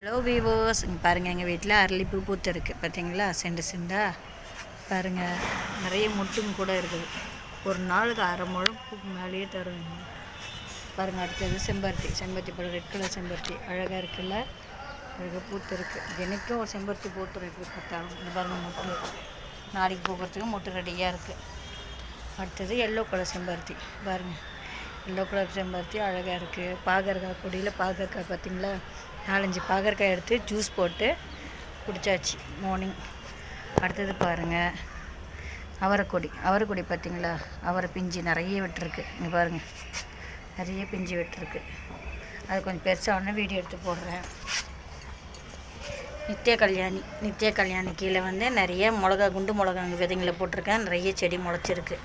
Hello viewers, இங்கே பாருங்கள், எங்கள் வீட்டில் அரளிப்பூ பூத்து இருக்குது பார்த்தீங்களா? செண்டா பாருங்கள், நிறைய மொட்டுங்க கூட இருக்குது. ஒரு நாளுக்கு அரை முழம் பூக்கு மேலேயே தருவீங்க. பாருங்கள், அடுத்தது செம்பருத்தி பழம், ரெட் கலர் செம்பருத்தி அழகாக இருக்குல்ல, அழகாக பூத்து இருக்குது. தினைக்கும் ஒரு செம்பருத்தி பூத்துரும் எப்படி பார்த்தாலும். இந்த பாருங்கள், மொட்டு நாளைக்கு போகிறதுக்கு மொட்டு ரெடியாக இருக்குது. அடுத்தது எல்லோ கலர் செம்பருத்தி பாருங்கள், எல்லோ கலர் செம்பருத்தி அழகாக இருக்குது. பாகற்காய் கொடியில் பாகற்காய் பார்த்திங்களா? 4-5 பாகற்காய் எடுத்து ஜூஸ் போட்டு குடித்தாச்சு மார்னிங். அடுத்தது பாருங்கள், அவரைக்கொடி பார்த்திங்களா? அவரை பிஞ்சு நிறைய விட்டுருக்கு. இங்கே பாருங்கள், நிறைய பிஞ்சு விட்டுருக்கு. அது கொஞ்சம் பெருசாக வீடியோ எடுத்து போடுறேன். நித்திய கல்யாணி கீழே நிறைய குண்டு மிளகாங்க விதைங்களை போட்டிருக்கேன். நிறைய செடி முளைச்சிருக்கு.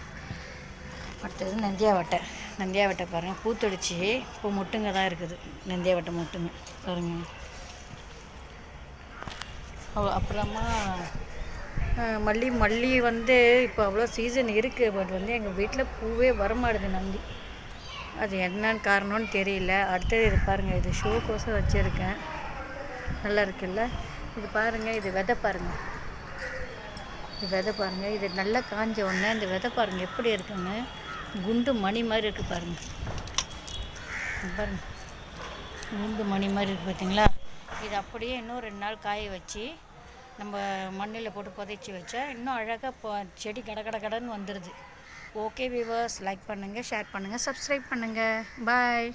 அடுத்தது நந்தியாவட்டை பாருங்கள், பூத்தடிச்சு இப்போ மொட்டுங்க தான் இருக்குது. நந்தியாவட்டை மொட்டுங்க பாருங்கள். அப்புறமா மல்லி இப்போ அவ்வளோ சீசன் இருக்குது. பட் எங்கள் வீட்டில் பூவே வரமாடுது நந்தி. அது என்னன்னு காரணம்னு தெரியல. அடுத்தது இது பாருங்கள், இது ஷோக்கோசம் வச்சுருக்கேன். நல்லா இருக்குல்ல? இது பாருங்கள், இது விதை பாருங்கள். இது நல்லா காஞ்ச உடனே இந்த விதை பாருங்கள் எப்படி இருக்குன்னு. குண்டு மணி மாதிரி இருக்குது பாருங்கள். குண்டு மணி மாதிரி இருக்குது பார்த்தீங்களா? இது அப்படியே இன்னும் 2 நாள் காய வச்சு நம்ம மண்ணில் போட்டு புதைச்சி வச்சா இன்னும் அழகாக செடி கடன்னு வந்துடுது. ஓகே வீவர்ஸ், லைக் பண்ணுங்கள், ஷேர் பண்ணுங்கள், சப்ஸ்கிரைப் பண்ணுங்கள். பாய்.